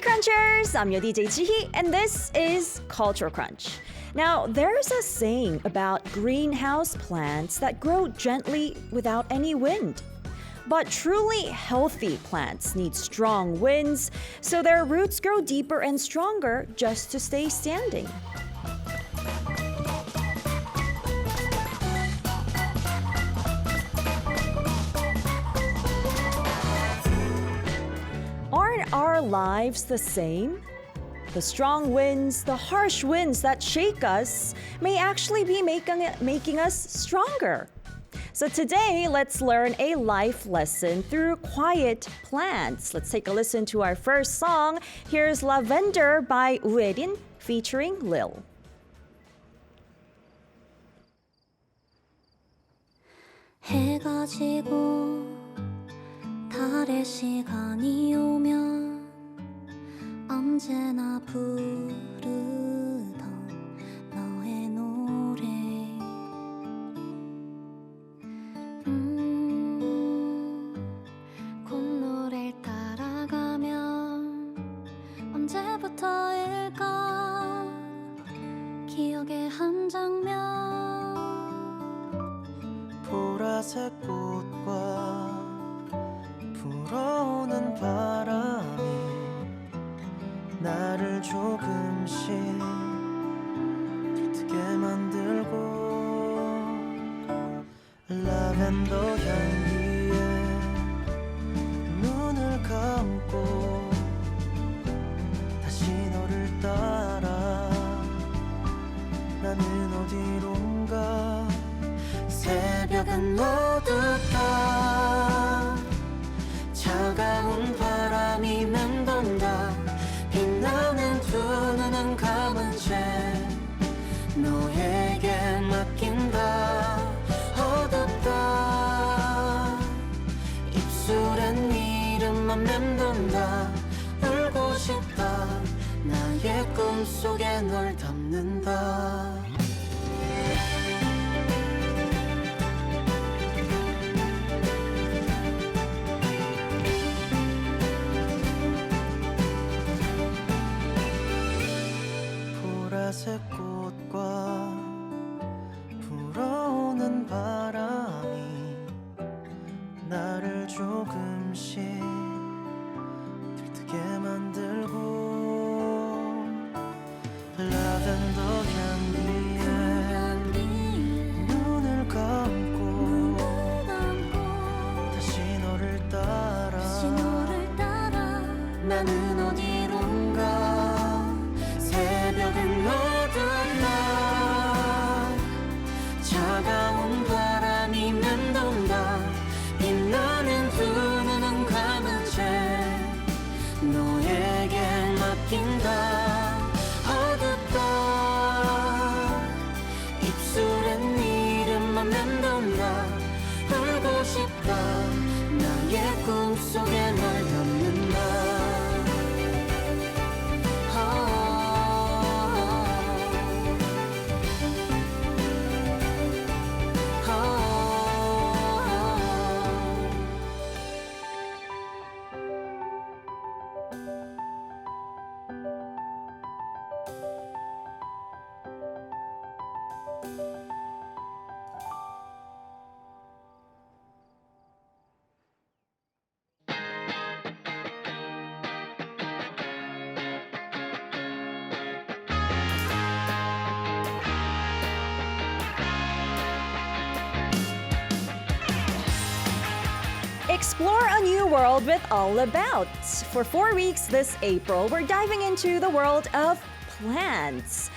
Crunchers! I'm your DJ Jihi, and this is Culture Crunch. Now, there's a saying about greenhouse plants that grow gently without any wind. But truly healthy plants need strong winds, so their roots grow deeper and stronger just to stay standing. Aren't our lives the same? The strong winds, the harsh winds that shake us may actually be making us stronger. So today, let's learn a life lesson through quiet plants. Let's take a listen to our first song. Here's Lavender by Uerin featuring Lil. 해가 지고 달의 시간이 오면 언제나 부르던 너의 노래 콧노래를 따라가면 언제부터일까 기억의 한 장면 보라색 꽃과 불어오는 바람이 나를 조금씩 들뜨게 만들고 라벤더 향기에 눈을 감고 다시 너를 따라 나는 어디론가 새벽은 어둡다 차가운 바람이 맴돈다 빛나는 두 눈은 감은 채 너에게 맡긴다 어둡다 입술엔 이름만 맴돈다 울고 싶다 나의 꿈속에 널 담는다 보라색 꽃과 불어오는 바람이 나를 조금씩 들뜨게 만들고 라벤더 향기에 눈을 감고 다시 너를 따라 나는 어디론가 새벽은 어둡다 차가운 바람이 맴돈다 빛나는 두 눈은 감은 채 너에게 맡긴다 어둡다 입술엔 이름만 맴돈다 울고 싶다 나의 꿈속에 널 담는다 Explore a new world with All About. For 4 weeks this April, we're diving into the world of plants.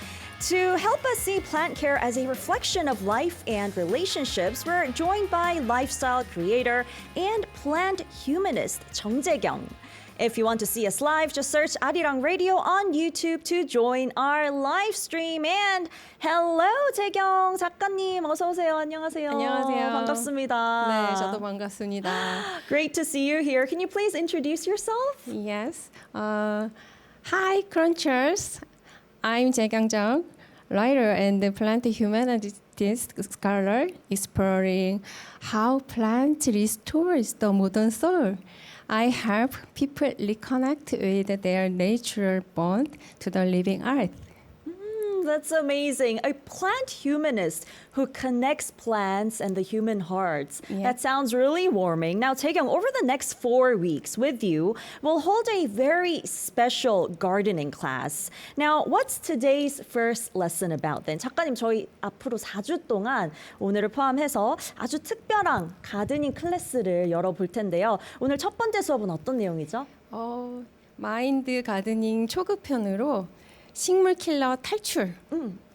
To help us see plant care as a reflection of life and relationships, we're joined by lifestyle creator and plant humanist Jung Jae-kyung. If you want to see us live, just search Arirang Radio on YouTube to join our live stream. And hello, 재경 작가님, 어서 오세요. 안녕하세요. 안녕하세요. 반갑습니다. 네, 저도 반갑습니다. Great to see you here. Can you please introduce yourself? Yes. Hi, Crunchers. I'm Jae Kyung-jung, writer and plant humanities scholar exploring how plant restores the modern soul. I help people reconnect with their natural bond to the living earth. That's amazing. A plant humanist who connects plants and the human hearts. Yeah. That sounds really warming. Now, Taekyung, over the next 4 weeks with you, we'll hold a very special gardening class. Now, what's today's first lesson about then? 작가님, 저희 앞으로 4주 동안 오늘을 포함해서 아주 특별한 가드닝 클래스를 열어볼 텐데요. 오늘 첫 번째 수업은 어떤 내용이죠? 마인드 가드닝 초급편으로 식물 킬러 탈출.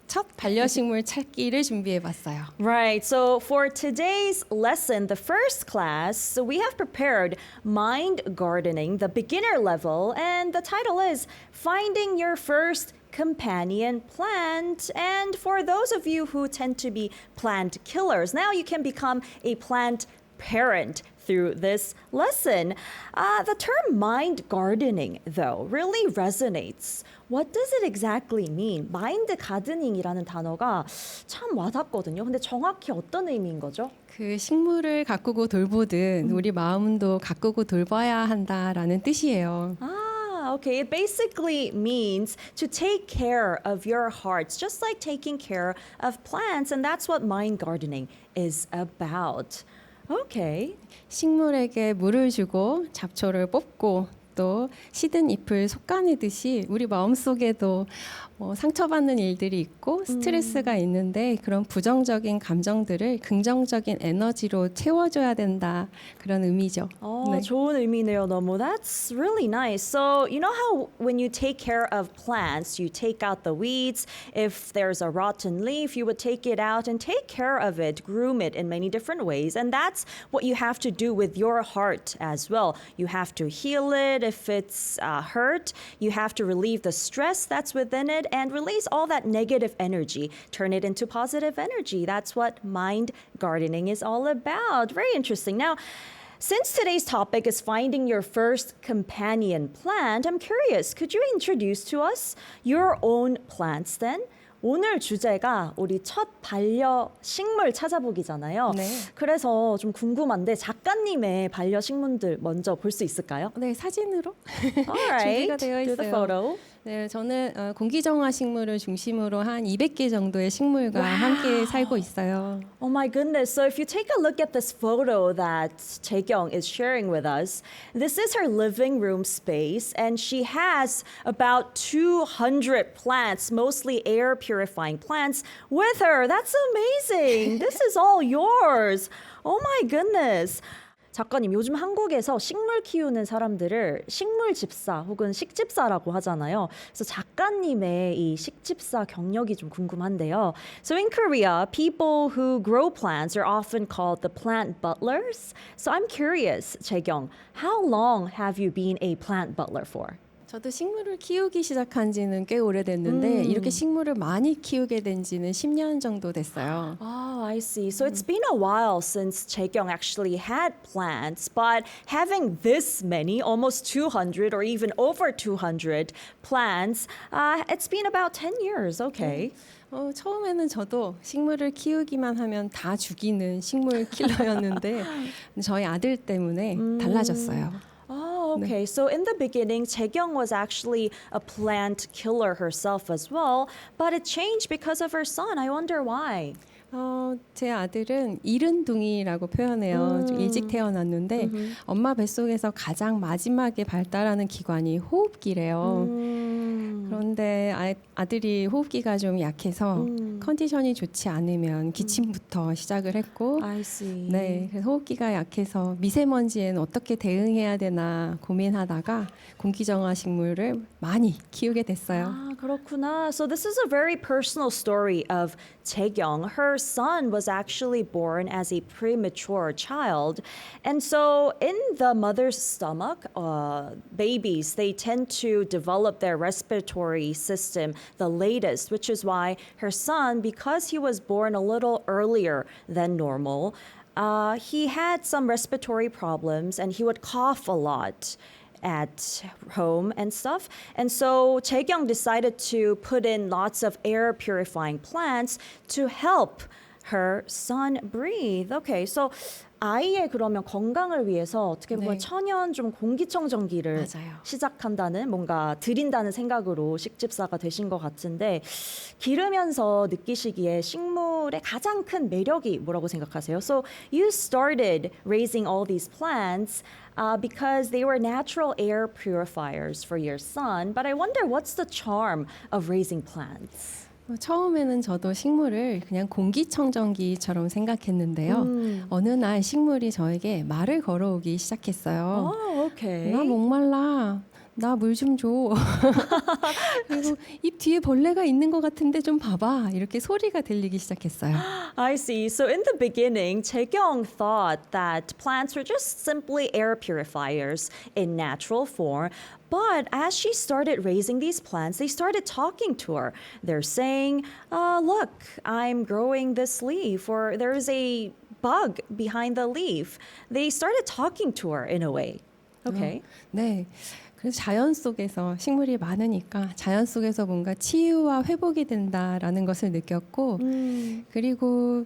첫 반려식물 찾기를 준비해봤어요. Right. So for today's lesson, the first class, so we have prepared Mind Gardening, the beginner level, and the title is Finding Your First Companion Plant. And for those of you who tend to be plant killers, now you can become a plant parent through this lesson. The term mind gardening, though, really resonates. What does it exactly mean? 마인드 가드닝이라는 단어가 참 와닿거든요. 근데 정확히 어떤 의미인 거죠? 그 식물을 가꾸고 돌보듯 우리 마음도 가꾸고 돌봐야 한다라는 뜻이에요. Okay. It basically means to take care of your hearts, just like taking care of plants. And that's what mind gardening is about. Okay. 식물에게 물을 주고 잡초를 뽑고 또 시든 잎을 솎아내듯이 우리 마음속에도 상처받는 일들이 있고 스트레스가 있는데 그런 부정적인 감정들을 긍정적인 에너지로 채워줘야 된다 그런 의미죠. 네. 좋은 의미네요, 너무. That's really nice. So, you know how when you take care of plants, you take out the weeds. If there's a rotten leaf, you would take it out and take care of it, groom it in many different ways. And that's what you have to do with your heart as well. You have to heal it if it's hurt. You have to relieve the stress that's within it and release all that negative energy, turn it into positive energy. That's what mind gardening is all about. Very interesting. Now, since today's topic is finding your first companion plant, I'm curious, could you introduce to us your own plants then? 오늘 주제가 우리 첫 반려식물 찾아보기잖아요. 네. 그래서 좀 궁금한데 작가님의 반려식물들 먼저 볼 수 있을까요? 네, 사진으로 Alright, 준비가 되어 do the 있어요. photo. 네, 저는 공기정화 식물을 중심으로 한 200개 정도의 식물과 함께 살고 있어요. Oh my goodness. So if you take a look at this photo that Taekyung is sharing with us, this is her living room space and she has about 200 plants, mostly air purifying plants with her. That's amazing. This is all yours. Oh my goodness. 작가님, 요즘 한국에서 식물 키우는 사람들을 식물 집사 혹은 식집사라고 하잖아요. 그래서 작가님의 이 식집사 경력이 좀 궁금한데요. So in Korea, people who grow plants are often called the plant butlers. So I'm curious, 재경, how long have you been a plant butler for? 저도 식물을 키우기 시작한 지는 꽤 오래됐는데 이렇게 식물을 많이 키우게 된 지는 10년 정도 됐어요. Oh, I see. So it's been a while since Chaekyung actually had plants, but having this many, almost 200 or even over 200 plants, it's been about 10 years. Okay. 처음에는 저도 식물을 키우기만 하면 다 죽이는 식물 킬러였는데 저희 아들 때문에 달라졌어요. Oh, okay. So in the beginning, Chaekyung was actually a plant killer herself as well, but it changed because of her son. I wonder why. 제 아들은 이른둥이라고 표현해요. 좀 일찍 태어났는데 엄마 뱃속에서 가장 마지막에 발달하는 기관이 호흡기래요. 그런데 아들이 호흡기가 좀 약해서 컨디션이 좋지 않으면 기침부터 시작을 했고 I see. 네, 그래서 호흡기가 약해서 미세먼지에는 어떻게 대응해야 되나 고민하다가 공기정화 식물을 많이 키우게 됐어요. Ah, 그렇구나. So this is a very personal story of Chaekyung. Her son was actually born as a premature child. And so in the mother's stomach, babies, they tend to develop their respiratory system the latest, which is why her son, because he was born a little earlier than normal, he had some respiratory problems and he would cough a lot at home and stuff. And so Chaekyung decided to put in lots of air purifying plants to help her son breathe. Okay, so 아이의 그러면 건강을 위해서 어떻게 보면 네. 천연 좀 공기청정기를 맞아요. 시작한다는 뭔가 드린다는 생각으로 식집사가 되신 것 같은데 기르면서 느끼시기에 식물의 가장 큰 매력이 뭐라고 생각하세요? So you started raising all these plants because they were natural air purifiers for your son. But I wonder what's the charm of raising plants? 처음에는 저도 식물을 그냥 공기청정기처럼 생각했는데요. 어느 날 식물이 저에게 말을 걸어오기 시작했어요. Oh, okay. 나 목말라. 나 물 좀 줘. 그리고 입 뒤에 벌레가 있는 것 같은데 좀 봐봐. 이렇게 소리가 들리기 시작했어요. I see. So in the beginning, Chaekyong thought that plants were just simply air purifiers in natural form. But as she started raising these plants, they started talking to her. They're saying, look, I'm growing this leaf, or there's a bug behind the leaf. They started talking to her in a way. Okay. 네. 그래서 자연 속에서 식물이 많으니까 자연 속에서 뭔가 치유와 회복이 된다라는 것을 느꼈고 그리고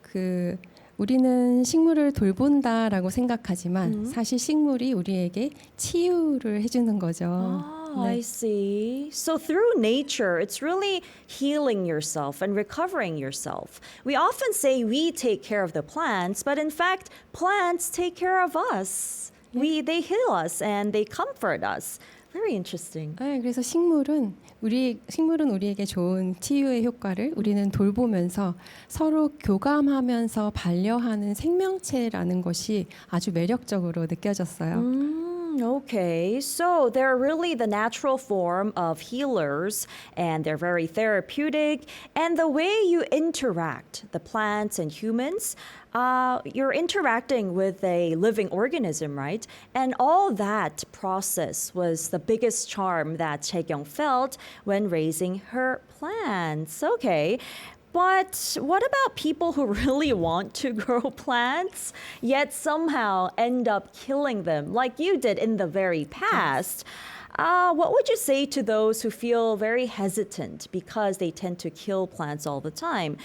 그 우리는 식물을 돌본다라고 생각하지만 사실 식물이 우리에게 치유를 해주는 거죠. Oh, I see. So through nature, it's really healing yourself and recovering yourself. We often say we take care of the plants, but in fact, plants take care of us. They heal us and they comfort us. Very interesting. 네, 그래서 식물은 우리에게 좋은 치유의 효과를 우리는 돌보면서 서로 교감하면서 반려하는 생명체라는 것이 아주 매력적으로 느껴졌어요. Okay, so they're really the natural form of healers and they're very therapeutic. And the way you interact, the plants and humans, you're interacting with a living organism, right? And all that process was the biggest charm that Chaekyong felt when raising her plants. Okay. But what about people who really want to grow plants, yet somehow end up killing them, like you did in the very past? What would you say to those who feel very hesitant because they tend to kill plants all the time?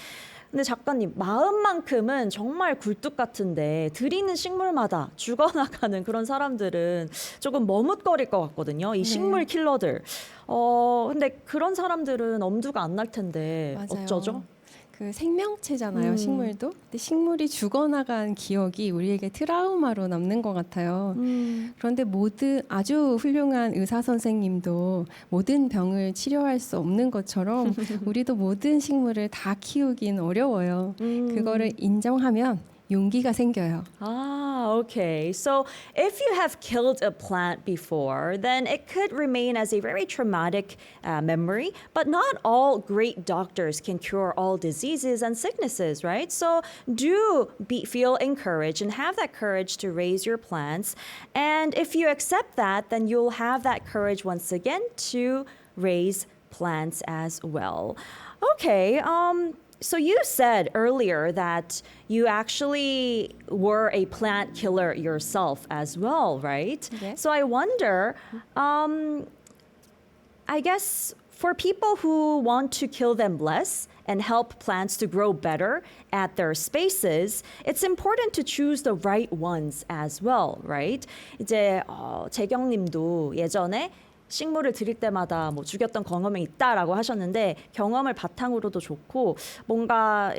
근데 작가님, 마음만큼은 정말 굴뚝 같은데 드리는 식물마다 죽어나가는 그런 사람들은 조금 머뭇거릴 것 같거든요. 이 식물 킬러들. 근데 그런 사람들은 엄두가 안 날 텐데 맞아요. 어쩌죠? 그 생명체잖아요, 식물도. 근데 식물이 죽어나간 기억이 우리에게 트라우마로 남는 것 같아요. 그런데 아주 훌륭한 의사 선생님도 모든 병을 치료할 수 없는 것처럼 우리도 모든 식물을 다 키우긴 어려워요. 그거를 인정하면 용기가 생겨요. Okay. So if you have killed a plant before, then it could remain as a very traumatic memory. But not all great doctors can cure all diseases and sicknesses, right? So do feel encouraged and have that courage to raise your plants. And if you accept that, then you'll have that courage once again to raise plants as well. Okay. So you said earlier that you actually were a plant killer yourself as well, right? Yes. So I wonder, I guess for people who want to kill them less and help plants to grow better at their spaces, it's important to choose the right ones as well, right? 이제 재경님도 예전에 식물을 드릴 때마다 뭐 죽였던 경험이 있다라고 하셨는데 경험을 바탕으로도 좋고 뭔가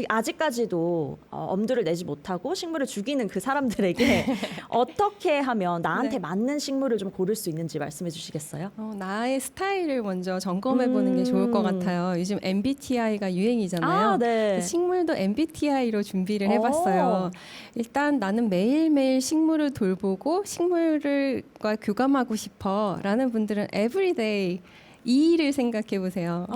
아직까지도 엄두를 내지 못하고 식물을 죽이는 그 사람들에게 어떻게 하면 나한테 네. 맞는 식물을 좀 고를 수 있는지 말씀해 주시겠어요? 나의 스타일을 먼저 점검해 보는 게 좋을 것 같아요. 요즘 MBTI가 유행이잖아요. 네. 식물도 MBTI로 준비를 해봤어요. 일단 나는 매일매일 식물을 돌보고 식물과 교감하고 싶어라는 분들은 everyday 이 일을 생각해 보세요.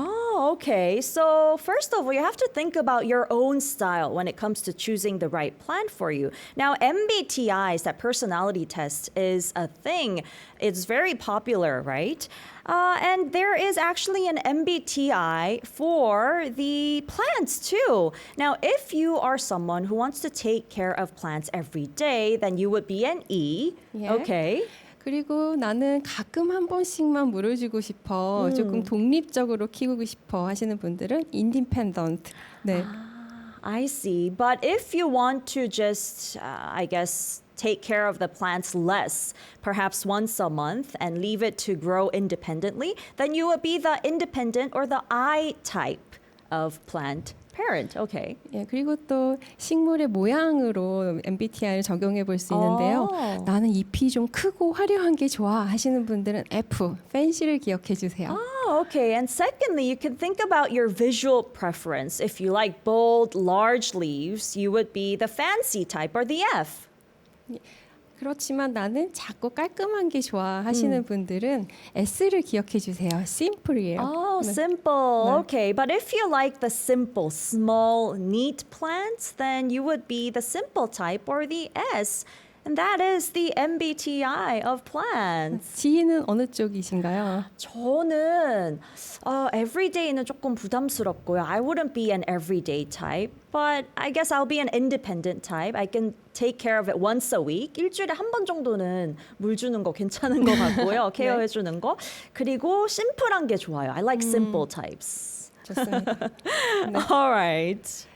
Okay. So first of all, you have to think about your own style when it comes to choosing the right plant for you. Now, MBTIs, that personality test, is a thing. It's very popular, right? And there is actually an MBTI for the plants too. Now, if you are someone who wants to take care of plants every day, then you would be an E. Yeah. Okay. 그리고 나는 가끔 한 번씩만 물을 주고 싶어, 조금 독립적으로 키우고 싶어 하시는 분들은 independent. 네. I see. But if you want to just, I guess, take care of the plants less, perhaps once a month, and leave it to grow independently, then you would be the independent or the I type of plant parent. Okay. 예, 그리고 또 식물의 모양으로 MBTI를 적용해 볼 수 있는데요. 나는 잎이 좀 크고 화려한 게 좋아 하시는 분들은 F, fancy를 기억해 주세요. Oh, okay. And secondly, you can think about your visual preference. If you like bold, large leaves, you would be the fancy type or the F. 그렇지만 나는 작고 깔끔한 게 좋아 하시는 분들은 S를 기억해 주세요. simple이에요. Oh, 네. simple. 네. Okay. But if you like the simple, small, neat plants, then you would be the simple type or the S. And that is the MBTI of plants. 지희는 어느 쪽이신가요? 저는 everyday는 조금 부담스럽고요. I wouldn't be an everyday type, but I guess I'll be an independent type. I can take care of it once a week. 일주일에 한 번 정도는 물 주는 거 괜찮은 것 같고요. 케어해 주는 거. 그리고 심플한 게 좋아요. I like simple types. 좋습니다. All right.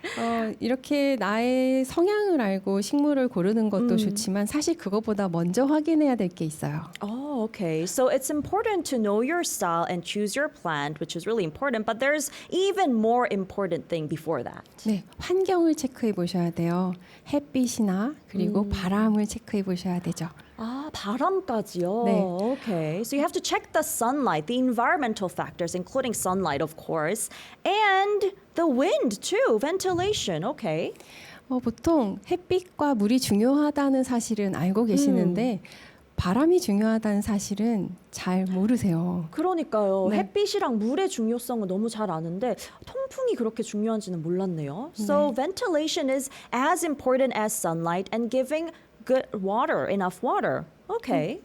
이렇게 나의 성향을 알고 식물을 고르는 것도 좋지만 사실 그것보다 먼저 확인해야 될 게 있어요. Oh, okay. So it's important to know your style and choose your plant, which is really important, but there's even more important thing before that. 네, 환경을 체크해 보셔야 돼요. 햇빛이나 그리고 바람을 체크해 보셔야 되죠. 아, 바람까지요? 네. Okay. So you have to check the sunlight, the environmental factors, including sunlight, of course, and the wind too, ventilation. Okay. 보통 햇빛과 물이 중요하다는 사실은 알고 계시는데 바람이 중요하다는 사실은 잘 모르세요. 그러니까요. 네. 햇빛이랑 물의 중요성은 너무 잘 아는데 통풍이 그렇게 중요한지는 몰랐네요. So ventilation is as important as sunlight and giving good water, enough water. Okay.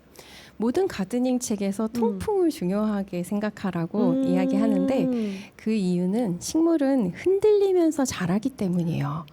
모든 가드닝 책에서 통풍을 중요하게 생각하라고 이야기하는데 그 이유는 식물은 흔들리면서 자라기 때문이에요.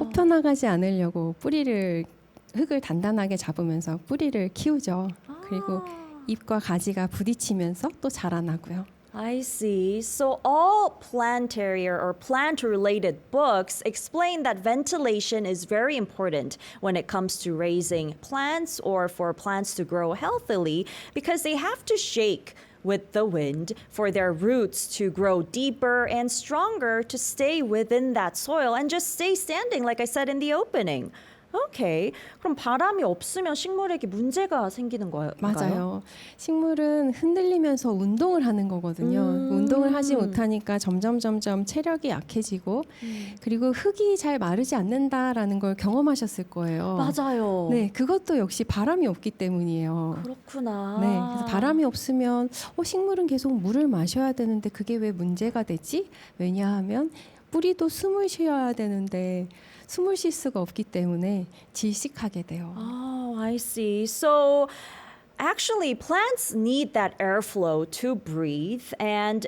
뽑혀나가지 않으려고 흙을 단단하게 잡으면서 뿌리를 키우죠. 그리고 잎과 가지가 부딪히면서 또 자라나고요. I see. So all plantaria or plant-related books explain that ventilation is very important when it comes to raising plants or for plants to grow healthily because they have to shake with the wind for their roots to grow deeper and stronger to stay within that soil and just stay standing, like I said in the opening. Okay. 그럼 바람이 없으면 식물에게 문제가 생기는 거예요? 맞아요. 식물은 흔들리면서 운동을 하는 거거든요. 운동을 하지 못하니까 점점 체력이 약해지고 그리고 흙이 잘 마르지 않는다라는 걸 경험하셨을 거예요. 맞아요. 네, 그것도 역시 바람이 없기 때문이에요. 그렇구나. 네, 그래서 바람이 없으면 식물은 계속 물을 마셔야 되는데 그게 왜 문제가 되지? 왜냐하면 뿌리도 숨을 쉬어야 되는데 숨을 쉴 수가 없기 때문에 질식하게 돼요. Oh, I see. So actually plants need that airflow to breathe and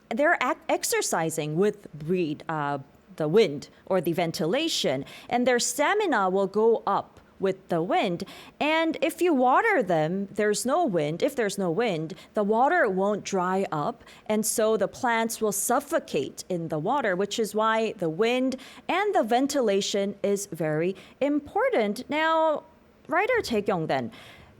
they're exercising with the wind or the ventilation and their stamina will go up with the wind. And if you water them, there's no wind. If there's no wind, the water won't dry up. And so the plants will suffocate in the water, which is why the wind and the ventilation is very important. Now, writer Taekyung then,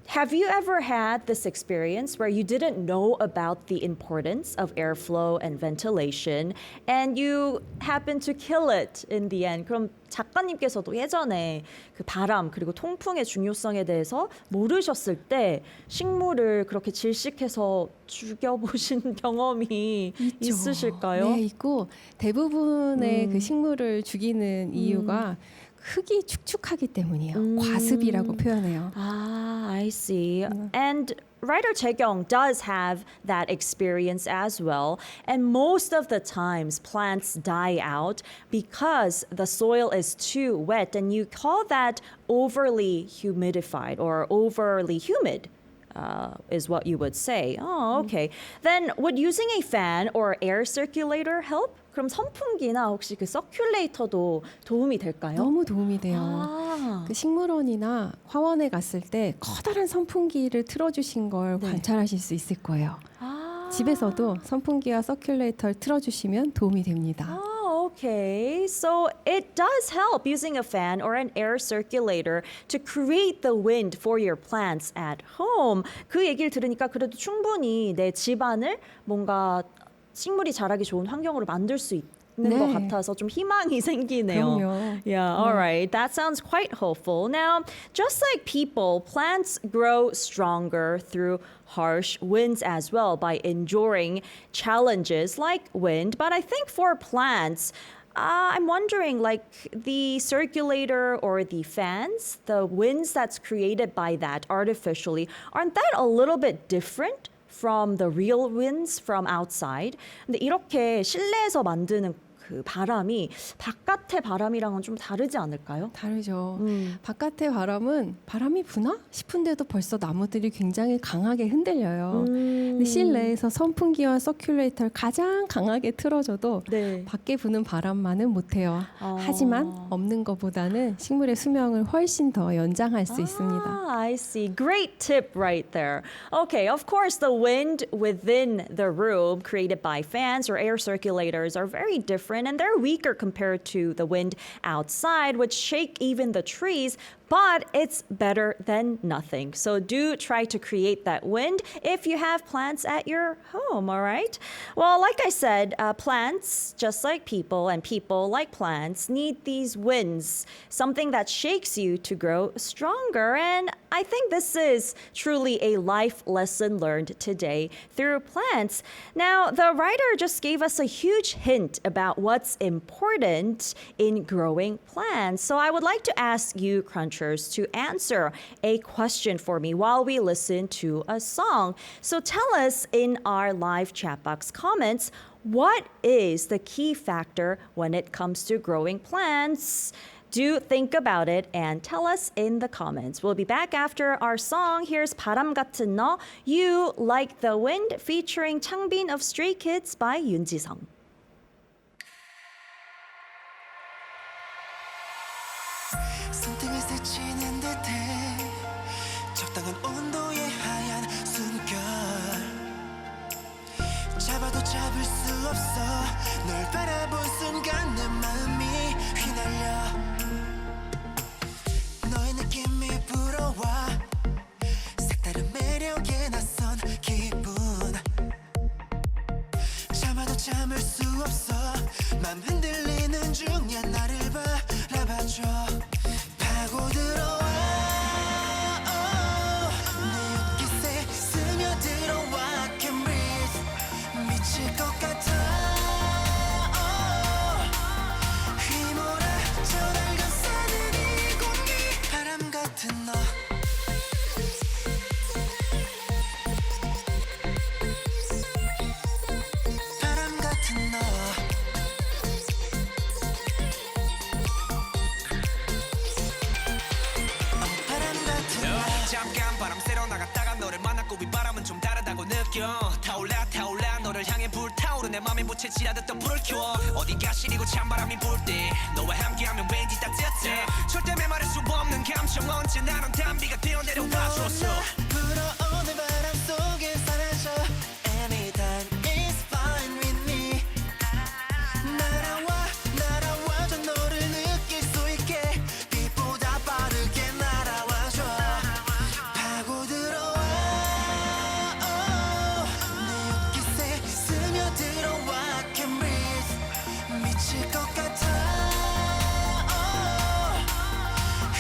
have you ever had this experience where you didn't know about the importance of airflow and ventilation and you happen to kill it in the end? 그럼 작가님께서도 예전에 그 바람 그리고 통풍의 중요성에 대해서 모르셨을 때 식물을 그렇게 질식해서 죽여보신 경험이 있으실까요? 네, 있고 대부분의 그 식물을 죽이는 이유가 흙이 축축하기 때문이에요. 과습이라고 표현해요. Ah, I see. And writer Taekyung does have that experience as well. And most of the times plants die out because the soil is too wet. And you call that overly humidified or overly humid. Is what you would say. Oh, okay. Then would using a fan or air circulator help? 그럼 선풍기나 혹시 그 서큘레이터도 도움이 될까요? 너무 도움이 돼요. 아. 그 식물원이나 화원에 갔을 때 커다란 선풍기를 틀어주신 걸 관찰하실 수 있을 거예요. 아. 집에서도 선풍기와 서큘레이터를 틀어주시면 도움이 됩니다. Oh, Okay, so it does help using a fan or an air circulator to create the wind for your plants at home. 그 얘기를 들으니까 그래도 충분히 내 집안을 뭔가 식물이 자라기 좋은 환경으로 만들 수 있는 것 네. 같아서 좀 희망이 생기네요. 그럼요. Yeah, all right. That sounds quite hopeful. Now, just like people, plants grow stronger through harsh winds as well by enduring challenges like wind. But I think for plants, I'm wondering, like the circulator or the fans, the winds that's created by that artificially, aren't that a little bit different from the real winds from outside? 근데 이렇게 실내에서 만드는 그 바람이 바깥의 바람이랑은 좀 다르지 않을까요? 다르죠. 바깥의 바람이 부나 싶은데도 벌써 나무들이 굉장히 강하게 흔들려요. 근데 실내에서 선풍기와 서큘레이터를 가장 강하게 틀어줘도 네. 밖에 부는 바람만은 못해요. 하지만 없는 것보다는 식물의 수명을 훨씬 더 연장할 수 있습니다. I see. Great tip right there. Okay, of course, the wind within the room created by fans or air circulators are very different and they're weaker compared to the wind outside, which shake even the trees. But it's better than nothing. So do try to create that wind if you have plants at your home, all right? Well, like I said, plants, just like people, and people, like plants, need these winds, something that shakes you to grow stronger. And I think this is truly a life lesson learned today through plants. Now, the writer just gave us a huge hint about what's important in growing plants. So I would like to ask you, Crunchers, to answer a question for me while we listen to a song. So tell us in our live chat box comments, what is the key factor when it comes to growing plants? Do think about it and tell us in the comments. We'll be back after our song. Here's 바람 같은 너, You Like the Wind, featuring 창빈 of Stray Kids by 윤지성. 손등을 스치는 듯해 적당한 온도의 하얀 숨결 잡아도 잡을 수 없어 널 바라본 순간 내 마음이 휘날려 너의 느낌이 불어와 색다른 매력에 낯선 기분 참아도 참을 수 없어 맘 흔들리는 중에 나를 바라봐줘 파고들어와 내 옷깃에 스며들어와 Can breathe 미칠 것 같아 휘몰아쳐 날 감싸는 이 공기 바람 같은 너 바람 같은 너 잠깐 바람 쐬러 나갔다가 너를 만났고 윗바람은 좀 다르다고 느껴 타올라 타올라 너를 향해 불타오른 내 맘에 묻혀 지나듣던 불을 켜워 어디가 시리고 찬바람이 불 때 너와 함께하면 왠지 따뜻해 절대 메마를 수 없는 감정 언제나 넌 담비가 되어 내려와줬어 불어오는 바람 속에 사라져 Anytime is fine with me 날아와줘 너를 느낄 수 있게 빛보다 빠르게 날아와줘 파고들어와 내 옷깃에 스며들어와 Can breathe 미칠 것 같아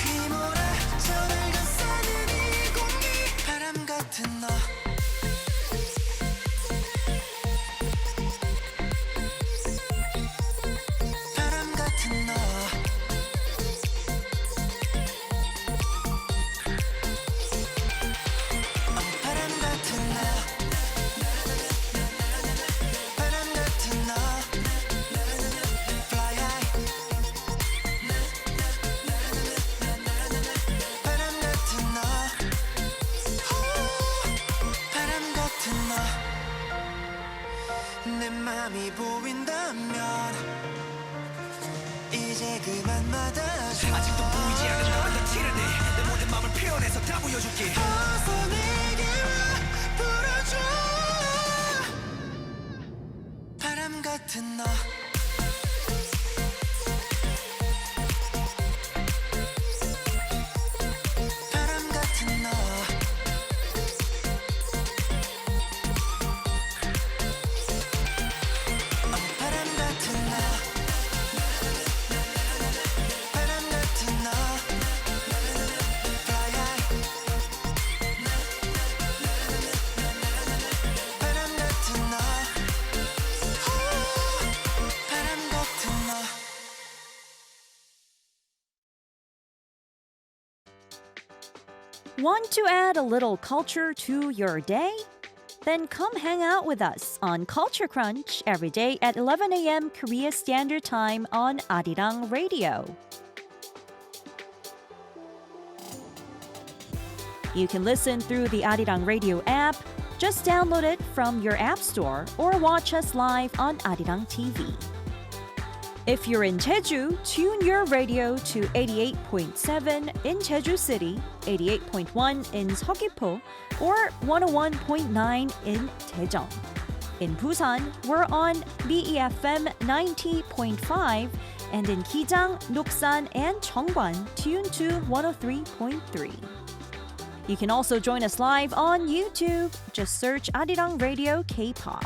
휘몰아쳐 날 감싸는 이 공기 바람 같은 너 바람 같은 너 바람 같은 너 바람 같은 너 Fly high 바람 같은 너 바람 같은 너 내 맘이 보인다면 이제 그만 받아줘 아직도 보이지 않는 너는 더 티를 내내 모든 맘을 표현해서 다 보여줄게 어서 내게 와 불어줘 바람 같은 너 Want to add a little culture to your day? Then come hang out with us on Culture Crunch every day at 11 a.m. Korea Standard Time on Arirang Radio. You can listen through the Arirang Radio app. Just download it from your app store or watch us live on Arirang TV. If you're in Jeju, tune your radio to 88.7 in Jeju City, 88.1 in Seogwipo, or 101.9 in Daejeon. In Busan, we're on BEFM 90.5, and in Gijang, Noksan, and Cheongwan, tune to 103.3. You can also join us live on YouTube. Just search Arirang Radio K-pop.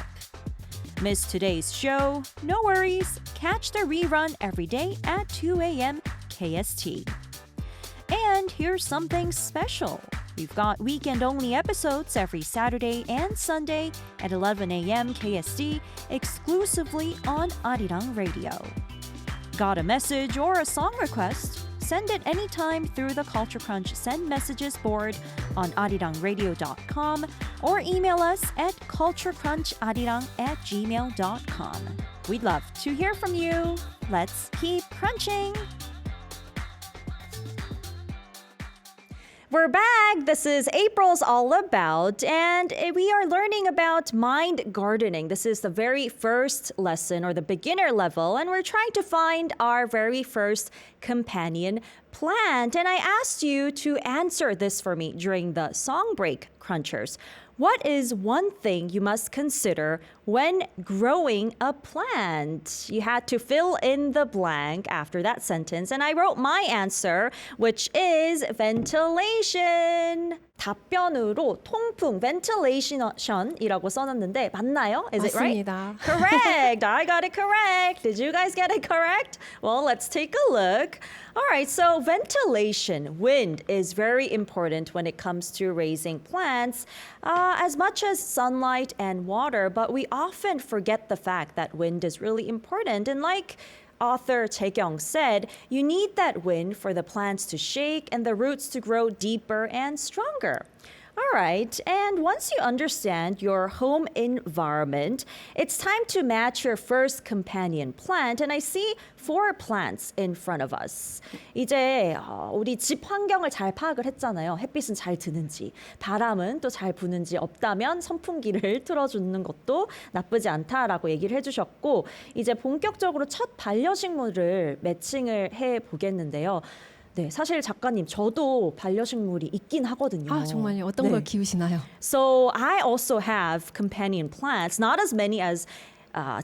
Miss today's show? No worries. Catch the rerun every day at 2 a.m. KST. And here's something special. We've got weekend-only episodes every Saturday and Sunday at 11 a.m. KST exclusively on Arirang Radio. Got a message or a song request? Send it anytime through the Culture Crunch Send Messages board on arirangradio.com or email us at culturecruncharirang@gmail.com. We'd love to hear from you. Let's keep crunching! We're back. This is April's All About, and we are learning about mind gardening. This is the very first lesson or the beginner level, and we're trying to find our very first companion plant. And I asked you to answer this for me during the song break, Crunchers. What is one thing you must consider when growing a plant? You had to fill in the blank after that sentence, and I wrote my answer, which is ventilation. 답변으로 통풍, ventilation이라고 써놨는데 맞나요? Is it right? 맞습니다. Correct. I got it correct. Did you guys get it correct? Well, let's take a look. All right, so ventilation, wind is very important when it comes to raising plants, as much as sunlight and water, but we often forget the fact that wind is really important. And like author Jae-kyung said, you need that wind for the plants to shake and the roots to grow deeper and stronger. All right, and once you understand your home environment, it's time to match your first companion plant. And I see 4 plants in front of us. 이제 우리 집 환경을 잘 파악을 했잖아요. 햇빛은 잘 드는지, 바람은 또 잘 부는지, 없다면 선풍기를 틀어주는 것도 나쁘지 않다라고 얘기를 해주셨고, 이제 본격적으로 첫 반려식물을 매칭을 해보겠는데요. 네, 사실 작가님 저도 반려식물이 있긴 하거든요. 아, 정말요? 어떤 걸 키우시나요? So I also have companion plants, not as many as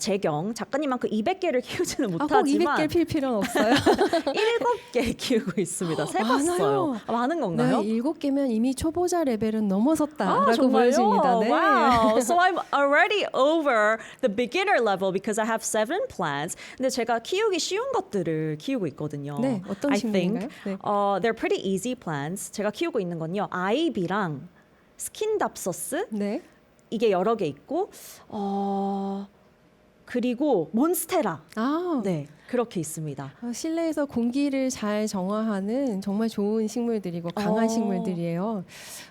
재경 작가님만큼 200개를 키우지는 꼭 못하지만 200개 필 필요는 없어요. 7개 키우고 있습니다. 세봤어요. 많은 건가요? 네, 7개면 이미 초보자 레벨은 넘어섰다라고 정말요? 보여집니다. 네. Wow. So I'm already over the beginner level because I have 7 plants. 근데 제가 키우기 쉬운 것들을 키우고 있거든요. 네, 어떤 I 식물인가요? think 네. they're pretty easy plants. 제가 키우고 있는 건요. 아이비랑 스킨답서스 네. 이게 여러 개 있고 그리고 몬스테라. 아, 네, 그렇게 있습니다. 실내에서 공기를 잘 정화하는 정말 좋은 식물들이고 강한 식물들이에요.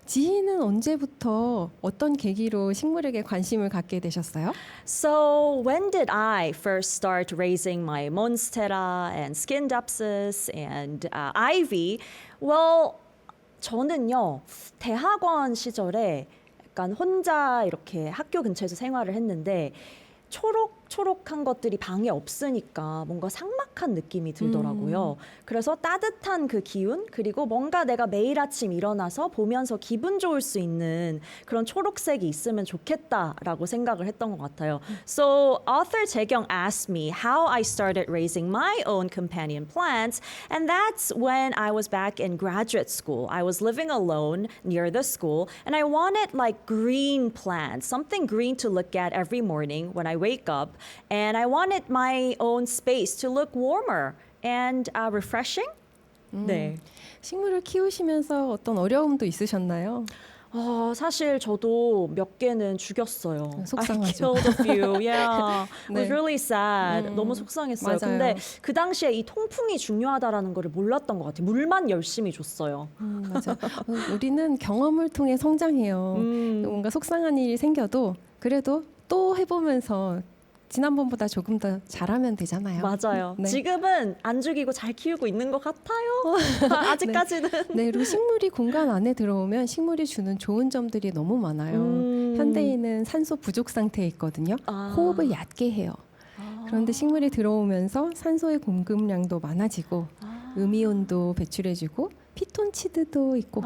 지희는 언제부터 어떤 계기로 식물에게 관심을 갖게 되셨어요? So when did I first start raising my monstera and skindapsus and ivy? Well, 저는요 대학원 시절에 약간 혼자 이렇게 학교 근처에서 생활을 했는데 초록초록한 것들이 방에 없으니까 뭔가 삭막한 느낌이 들더라고요. 그래서 따뜻한 그 기운 그리고 뭔가 내가 매일 아침 일어나서 보면서 기분 좋을 수 있는 그런 초록색이 있으면 좋겠다라고 생각을 했던 것 같아요. So author 재경 asked me how I started raising my own companion plants, and that's when I was back in graduate school. I was living alone near the school, and I wanted like green plants, something green to look at every morning when I wake up, and I wanted my own space to look warmer and refreshing. 네. 식물을 키우시면서 어떤 어려움도 있으셨나요? 사실 저도 몇 개는 죽였어요. 속상하죠. I killed a few. Yeah. It was 네. really sad. 너무 속상했어요. 맞아요. 근데 그 당시에 이 통풍이 중요하다라는 거를 몰랐던 것 같아요. 물만 열심히 줬어요. 맞아. 우리는 경험을 통해 성장해요. 뭔가 속상한 일이 생겨도 그래도 또 해보면서 지난번보다 조금 더 잘하면 되잖아요. 맞아요. 네. 지금은 안 죽이고 잘 키우고 있는 것 같아요. 아직까지는. 네, 그리고 식물이 공간 안에 들어오면 식물이 주는 좋은 점들이 너무 많아요. 현대인은 산소 부족 상태에 있거든요. 아. 호흡을 얕게 해요. 그런데 식물이 들어오면서 산소의 공급량도 많아지고 음이온도 배출해주고 피톤치드도 있고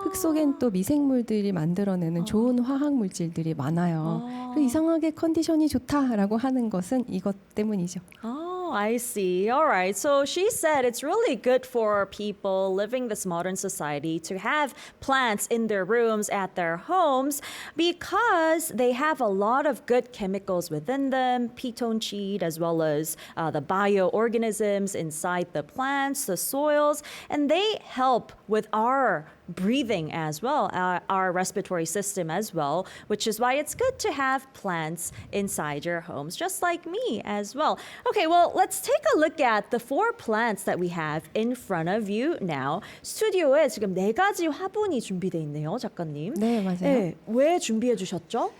흙 속엔 또 미생물들이 만들어내는 좋은 화학 물질들이 많아요. 그리고 이상하게 컨디션이 좋다라고 하는 것은 이것 때문이죠. Oh, I see. All right. So she said it's really good for people living this modern society to have plants in their rooms at their homes because they have a lot of good chemicals within them, pitonchid, as well as the bioorganisms inside the plants, the soils, and they help with our breathing as well, our respiratory system as well, which is why it's good to have plants inside your homes, just like me as well. Okay, well, let's take a look at the 4 plants that we have in front of you now. 스튜디오에 지금 4가지 화분이 준비되어 있네요, 작가님. 네, 맞아요. 네, 왜 준비해 주셨죠?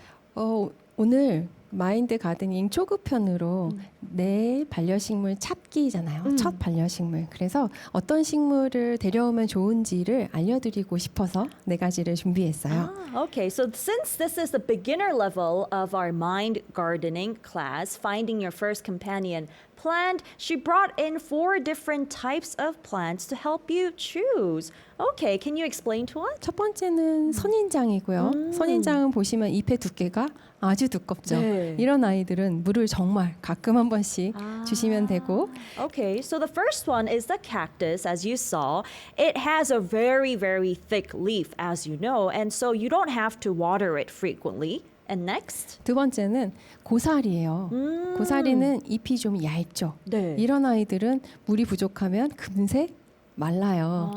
오늘 마인드 가드닝 초급편으로 내 반려식물 찾기잖아요. 첫 반려식물. 그래서 어떤 식물을 데려오면 좋은지를 알려드리고 싶어서 4가지를 준비했어요. Okay, so since this is the beginner level of our mind gardening class, finding your first companion plant, she brought in 4 different types of plants to help you choose. Okay, can you explain to us? 첫 번째는 선인장이고요. 선인장은 보시면 잎의 두께가 아주 두껍죠. 네. 이런 아이들은 물을 정말 가끔 한 번씩 주시면 되고 Okay, so the first one is the cactus, as you saw. It has a very, very thick leaf, as you know, and so you don't have to water it frequently. And next? 두 번째는 고사리예요. 고사리는 잎이 좀 얇죠. 네. 이런 아이들은 물이 부족하면 금세 말라요.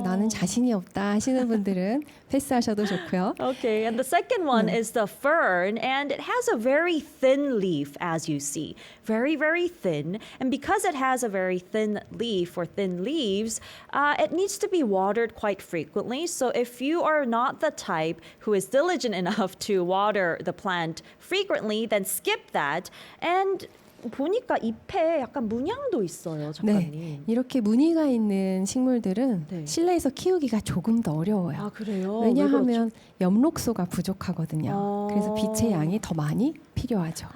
나는 자신이 없다 하시는 분들은 패스하셔도 좋고요. Okay, and the second one is the fern, and it has a very thin leaf, as you see. Very, very thin. And because it has a very thin leaf or thin leaves, it needs to be watered quite frequently. So if you are not the type who is diligent enough to water the plant frequently, then skip that. And 보니까 잎에 약간 문양도 있어요, 작가님. 네, 이렇게 무늬가 있는 식물들은 네. 실내에서 키우기가 조금 더 어려워요. 아, 그래요? 왜냐하면 엽록소가 부족하거든요. 그래서 빛의 양이 더 많이 필요하죠.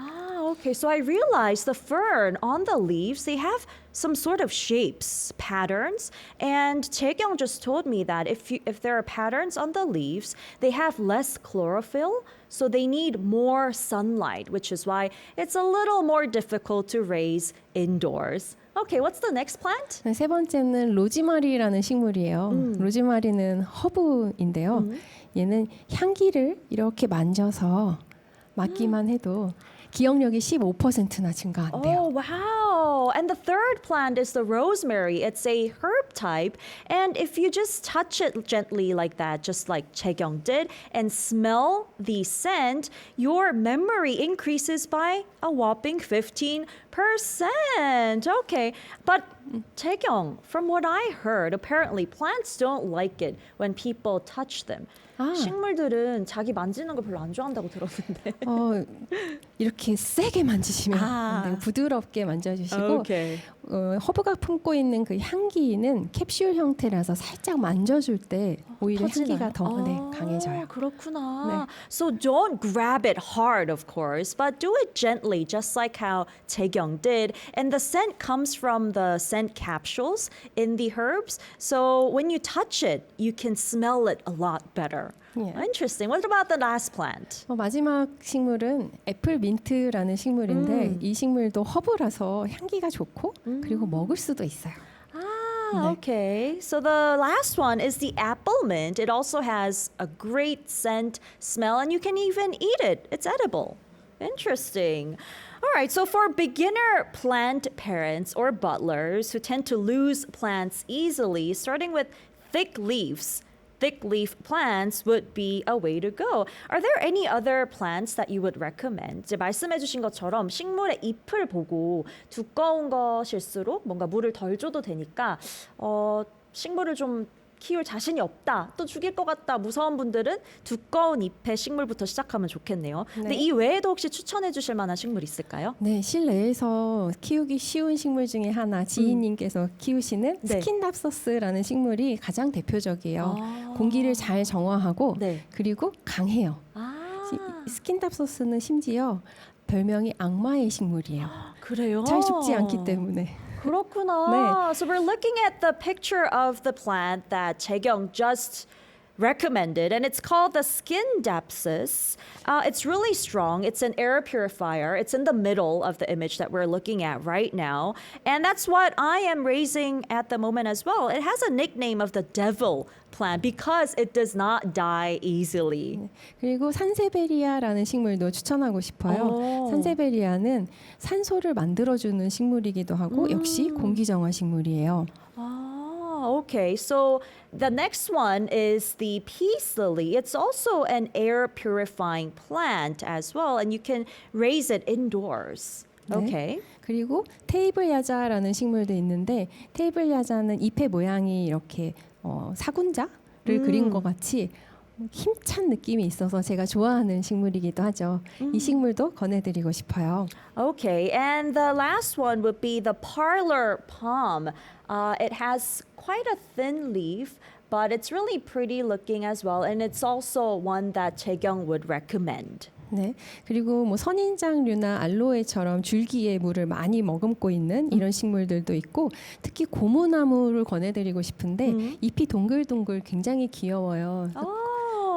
Okay, so I realized the fern on the leaves, they have some sort of shapes, patterns, and Chae-kyung just told me that if there are patterns on the leaves, they have less chlorophyll, so they need more sunlight, which is why it's a little more difficult to raise indoors. Okay, what's the next plant? 네, 세 번째는 로즈마리라는 식물이에요. 로즈마리는 허브인데요. 얘는 향기를 이렇게 만져서 맡기만 해도 기억력이 15%나 증가한대요. Oh, wow. And the third plant is the rosemary. It's a herb type. And if you just touch it gently like that, just like Chae-kyung did, and smell the scent, your memory increases by a whopping 15%. Okay. But Chae-kyung, from what I heard, apparently plants don't like it when people touch them. 식물들은 자기 만지는 걸 별로 안 좋아한다고 들었는데. 이렇게 세게 만지시면 안 돼요. 부드럽게 만져주시고 Okay. 허브가 품고 있는 그 향기는 캡슐 형태라서 살짝 만져줄 때 오히려 향기가 더 강해져요. 그렇구나. So don't grab it hard, of course, but do it gently, just like how Chae-kyung did. And the scent comes from the scent capsules in the herbs. So when you touch it, you can smell it a lot better. Yeah. Interesting. What about the last plant? 마지막 식물은 애플 민트라는 식물인데 이 식물도 허브라서 향기가 좋고 그리고 먹을 수도 있어요. Okay. So the last one is the apple mint. It also has a great scent, smell, and you can even eat it. It's edible. Interesting. All right, so for beginner plant parents or butlers who tend to lose plants easily, starting with thick leaves, thick leaf plants would be a way to go. Are there any other plants that you would recommend? 이제 말씀해주신 것처럼 식물의 잎을 보고 두꺼운 것일수록 뭔가 물을 덜 줘도 되니까 식물을 좀 키울 자신이 없다, 또 죽일 것 같다 무서운 분들은 두꺼운 잎의 식물부터 시작하면 좋겠네요. 근데 이 외에도 혹시 추천해 주실 만한 식물 있을까요? 네, 실내에서 키우기 쉬운 식물 중에 하나 지인님께서 키우시는 네. 스킨답서스라는 식물이 가장 대표적이에요. 공기를 잘 정화하고 네. 그리고 강해요. 스킨답서스는 심지어 별명이 악마의 식물이에요. 그래요? 잘 죽지 않기 때문에. 그렇구나. So we're looking at the picture of the plant that Jaekyung just recommended, and it's called the Skindapsus. It's really strong. It's an air purifier. It's in the middle of the image that we're looking at right now, and that's what I am raising at the moment as well. It has a nickname of the devil plant because it does not die easily. 그리고 산세베리아라는 식물도 추천하고 싶어요. 산세베리아는 산소를 만들어주는 식물이기도 하고 역시 공기정화 식물이에요. Okay, so the next one is the peace lily. It's also an air purifying plant as well, and you can raise it indoors. Okay. 그리고 테이블 야자라는 식물도 있는데 테이블 야자는 잎의 모양이 이렇게 사군자를 그린 것 같이 힘찬 느낌이 있어서 제가 좋아하는 식물이기도 하죠. 이 식물도 권해드리고 싶어요. Okay, and the last one would be the parlor palm. It has quite a thin leaf, but it's really pretty looking as well, and it's also one that Jaekyung would recommend. 네, 그리고 뭐 선인장류나 알로에처럼 줄기에 물을 많이 머금고 있는 이런 식물들도 있고 특히 고무나무를 권해드리고 싶은데 잎이 동글동글 굉장히 귀여워요.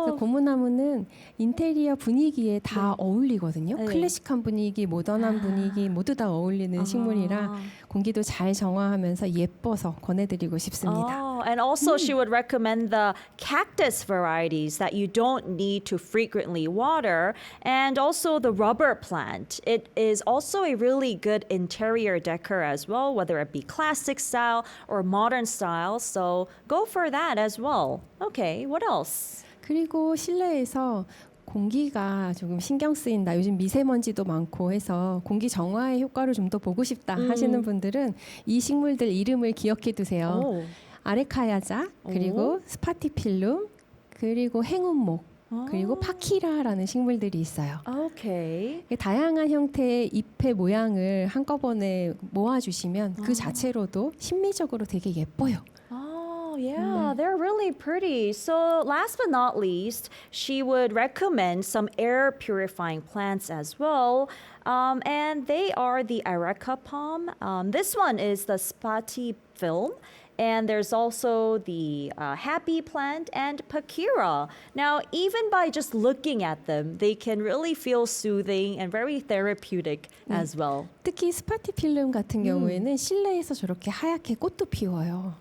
그래서 고무나무는 인테리어 분위기에 다 어울리거든요. 네. 클래식한 분위기, 모던한 분위기 모두 다 어울리는 식물이라 공기도 잘 정화하면서 예뻐서 권해드리고 싶습니다. And also she would recommend the cactus varieties that you don't need to frequently water, and also the rubber plant. It is also a really good interior decor as well, whether it be classic style or modern style. So go for that as well. Okay, what else? 그리고 실내에서 공기가 조금 신경 쓰인다. 요즘 미세먼지도 많고 해서 공기 정화의 효과를 좀 더 보고 싶다 하시는 분들은 이 식물들 이름을 기억해 두세요. 오. 아레카야자, 그리고 스파티필룸, 그리고 행운목, 그리고 파키라라는 식물들이 있어요. Okay. 다양한 형태의 잎의 모양을 한꺼번에 모아주시면 그 자체로도 심미적으로 되게 예뻐요. Yeah, they're really pretty. So last but not least, she would recommend some air purifying plants as well. And they are the Areca palm. This one is the Spatifilm. And there's also the happy plant and Pakira. Now, even by just looking at them, they can really feel soothing and very therapeutic as well. 특히 스파티필름 같은 경우에는 실내에서 저렇게 하얗게 꽃도 피워요.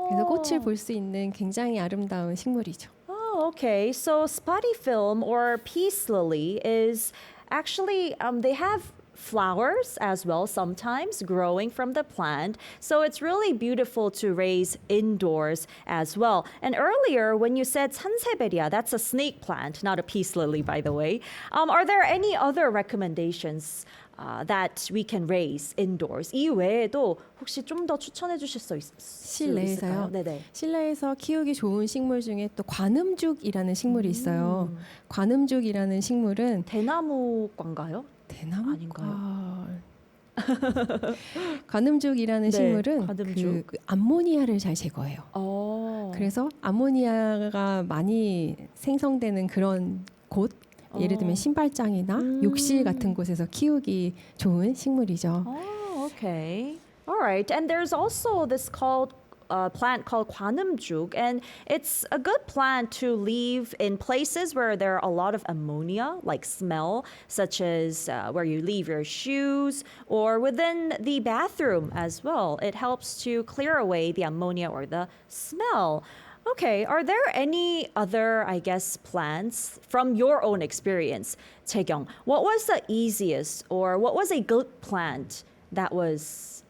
그래서 꽃을 볼 수 있는 굉장히 아름다운 식물이죠. Oh, okay. So spotty film or peace lily is actually they have flowers as well sometimes growing from the plant. So it's really beautiful to raise indoors as well. And earlier when you said Sansevieria, that's a snake plant, not a peace lily by the way. Are there any other recommendations that we can raise indoors? 이 외에도 혹시 좀 더 추천해 주실 수 있을까요? 실내에서요? 네네. 실내에서 키우기 좋은 식물 중에 또 관음죽이라는 식물이 있어요. 관음죽이라는 식물은 대나무과인가요? 대나무 아닌가요? 관음죽이라는 네, 식물은 관음죽. 그 암모니아를 잘 제거해요. 그래서 암모니아가 많이 생성되는 그런 곳, 예를 들면 신발장이나 욕실 같은 곳에서 키우기 좋은 식물이죠. Oh, okay. All right. And there's also this plant called Kwanumjuk, and it's a good plant to leave in places where there are a lot of ammonia, like smell, such as where you leave your shoes or within the bathroom as well. It helps to clear away the ammonia or the smell. Okay, are there any other, I guess, plants from your own experience, Chaekyung? What was the easiest or what was a good plant that was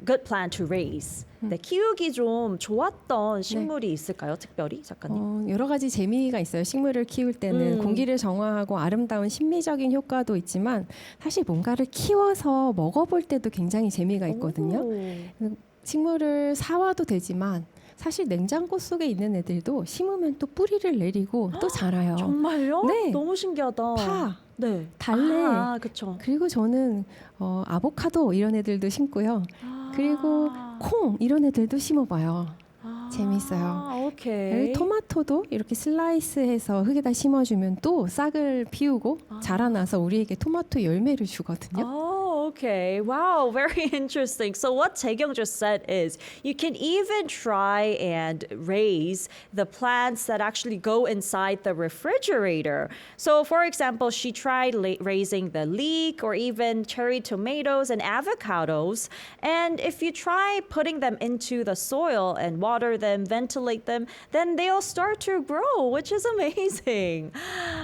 good plant to raise. 네, 키우기 좀 좋았던 식물이 있을까요, 특별히 작가님? 여러 가지 재미가 있어요. 식물을 키울 때는 공기를 정화하고 아름다운 심미적인 효과도 있지만 사실 뭔가를 키워서 먹어볼 때도 굉장히 재미가 있거든요. 오. 식물을 사와도 되지만 사실 냉장고 속에 있는 애들도 심으면 또 뿌리를 내리고 또 자라요. 정말요? 네. 너무 신기하다. 파, 네. 달래. 아, 그렇죠. 그리고 저는 아보카도 이런 애들도 심고요. 그리고 콩 이런 애들도 심어봐요. 재밌어요. 오케이. 토마토도 이렇게 슬라이스해서 흙에다 심어주면 또 싹을 피우고 자라나서 우리에게 토마토 열매를 주거든요. Oh, okay. Wow, very interesting. So what Taekyung just said is you can even try and raise the plants that actually go inside the refrigerator. So for example, she tried raising the leek or even cherry tomatoes and avocados. And if you try putting them into the soil and water them, ventilate them, then they'll start to grow, which is amazing.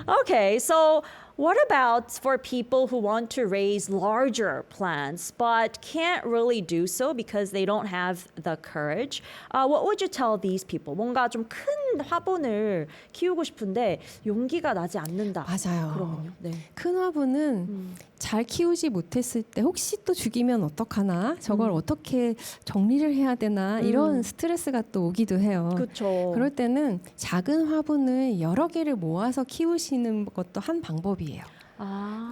Okay, so what about for people who want to raise larger plants but can't really do so because they don't have the courage? What would you tell these people? 뭔가 좀 큰 화분을 키우고 싶은데 용기가 나지 않는다. 맞아요. 그러면요. 네. 큰 화분은 잘 키우지 못했을 때 혹시 또 죽이면 어떡하나? 저걸 어떻게 정리를 해야 되나? 이런 스트레스가 또 오기도 해요. 그렇죠. 그럴 때는 작은 화분을 여러 개를 모아서 키우시는 것도 한 방법이에요.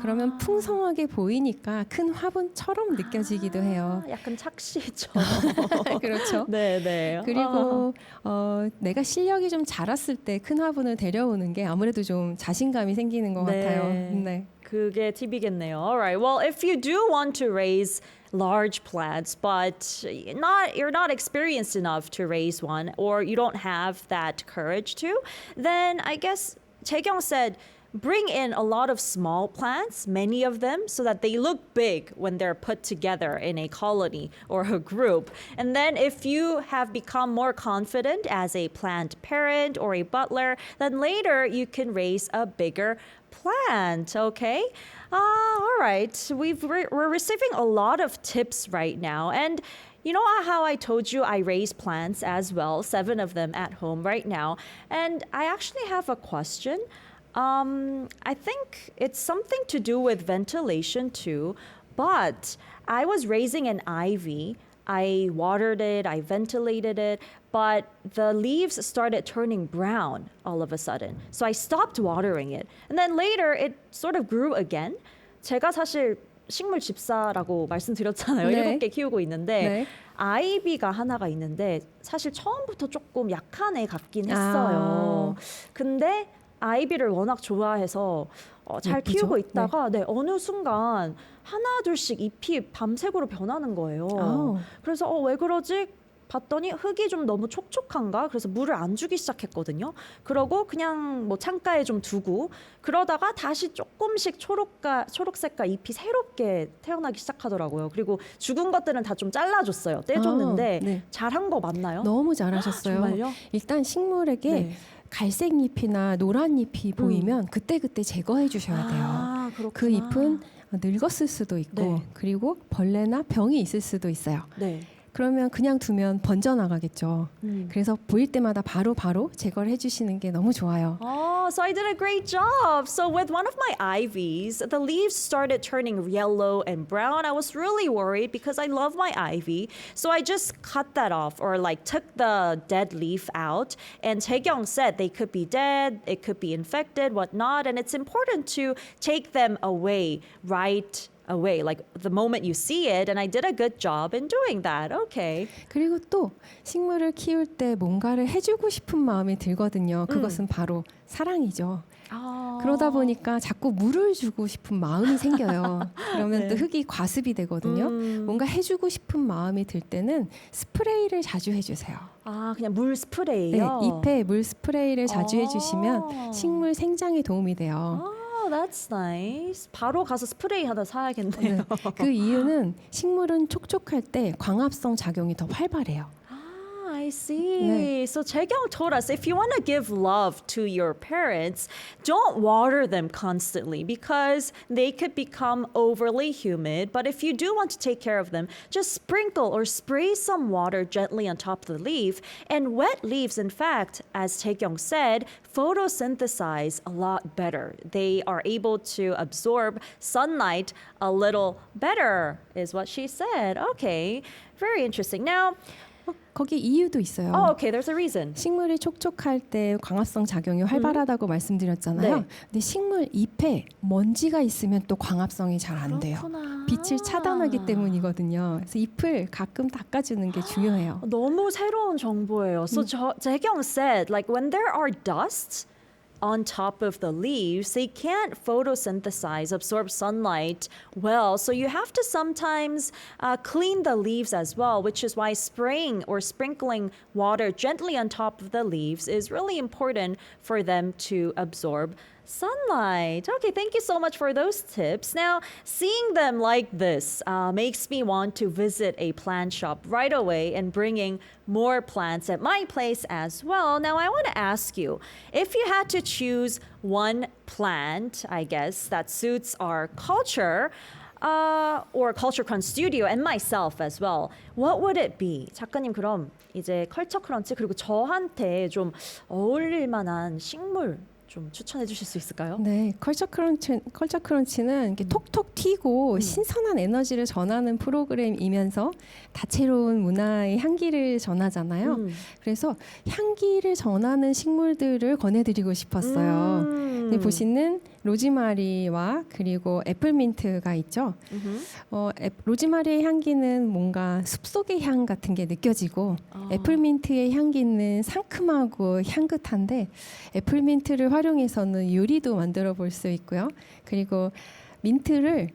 그러면 풍성하게 보이니까 큰 화분처럼 느껴지기도 해요. 약간 착시죠. 그렇죠. 네, 네. 그리고 내가 실력이 좀 자랐을 때 큰 화분을 데려오는 게 아무래도 좀 자신감이 생기는 것 네. 같아요. 네. 그게 팁이겠네요. Alright. Well, if you do want to raise large plants, but you're not experienced enough to raise one, or you don't have that courage to, then I guess Taekyung said, bring in a lot of small plants, many of them, so that they look big when they're put together in a colony or a group. And then if you have become more confident as a plant parent or a butler, then later you can raise a bigger plant, okay? All right. We're receiving a lot of tips right now. And you know how I told you I raise plants as well, 7 of them at home right now. And I actually have a question. I think it's something to do with ventilation too, but I was raising an ivy. I watered it, I ventilated it, but the leaves started turning brown all of a sudden. So I stopped watering it. And then later it sort of grew again. 제가 사실 식물 집사라고 말씀드렸잖아요. 네. 7개 키우고 있는데 네. 아이비가 하나가 있는데 사실 처음부터 조금 약한 애 같긴 했어요. 근데 아이비를 워낙 좋아해서 잘 예쁘죠? 키우고 있다가 네, 어느 순간 하나 둘씩 잎이 밤색으로 변하는 거예요. 아우. 그래서 왜 그러지? 봤더니 흙이 좀 너무 촉촉한가? 그래서 물을 안 주기 시작했거든요. 그러고 그냥 뭐 창가에 좀 두고 그러다가 다시 조금씩 초록색깔 잎이 새롭게 태어나기 시작하더라고요. 그리고 죽은 것들은 다 좀 잘라줬어요. 떼줬는데 네. 잘한 거 맞나요? 너무 잘하셨어요. 정말요? 일단 식물에게 네. 갈색 잎이나 노란 잎이 보이면 그때그때 제거해 주셔야 돼요. 그렇구나. 그 잎은 늙었을 수도 있고 네. 그리고 벌레나 병이 있을 수도 있어요. 네. 그러면 그냥 두면 번져나가겠죠. 그래서 보일 때마다 바로 제거를 해주시는 게 너무 좋아요. Oh, so I did a great job. So with one of my ivies, the leaves started turning yellow and brown. I was really worried because I love my ivy. So I just cut that off or like took the dead leaf out. And Taekyung said they could be dead, it could be infected, whatnot. And it's important to take them away right away, like the moment you see it. And I did a good job in doing that. Okay. 그리고 또 식물을 키울 때 뭔가를 해주고 싶은 마음이 들거든요. 그것은 바로 사랑이죠. 그러다 보니까 자꾸 물을 주고 싶은 마음이 생겨요. 그러면 또 흙이 과습이 되거든요. 뭔가 해주고 싶은 마음이 들 때는 스프레이를 자주 해주세요. 그냥 물 네, 스프레이요? 잎에 물 스프레이를 자주 해주시면 식물 생장에 도움이 돼요. That's nice. 바로 가서 스프레이 하나 사야겠네요. 네, 그 이유는 식물은 촉촉할 때 광합성 작용이 더 활발해요. I see. So Jaekyung told us if you want to give love to your parents, don't water them constantly because they could become overly humid. But if you do want to take care of them, just sprinkle or spray some water gently on top of the leaf. And wet leaves, in fact, as Jaekyung said, photosynthesize a lot better. They are able to absorb sunlight a little better, is what she said. Okay, very interesting. Now, 거기 이유도 있어요. oh, okay, there's a reason. 식물이 촉촉할 때 광합성 작용이 활발하다고 말씀드렸잖아요. 네. 근데 식물 잎에 먼지가 있으면 또 광합성이 잘 안 돼요. 그렇구나. 빛을 차단하기 때문이거든요. 그래서 잎을 가끔 닦아주는 게 중요해요. 너무 새로운 정보예요. So Jaekyung said, like when there are dusts on top of the leaves, they can't photosynthesize, absorb sunlight well. So you have to sometimes clean the leaves as well, which is why spraying or sprinkling water gently on top of the leaves is really important for them to absorb sunlight. Okay, thank you so much for those tips. Now, seeing them like this makes me want to visit a plant shop right away and bringing more plants at my place as well. Now, I want to ask you, if you had to choose one plant, I guess, that suits our culture, or Culture Crunch Studio and myself as well, what would it be? 작가님 그럼 이제 컬처 크런치 그리고 저한테 좀 어울릴 만한 식물 좀 추천해 주실 수 있을까요? 네, 컬처 크런치는 이렇게 톡톡 튀고 신선한 에너지를 전하는 프로그램이면서 다채로운 문화의 향기를 전하잖아요. 그래서 향기를 전하는 식물들을 권해드리고 싶었어요. 네, 보시는 로즈마리와 그리고 애플민트가 있죠. 로즈마리의 향기는 뭔가 숲속의 향 같은 게 느껴지고 애플민트의 향기는 상큼하고 향긋한데 애플민트를 활용해서는 요리도 만들어 볼 수 있고요. 그리고 민트를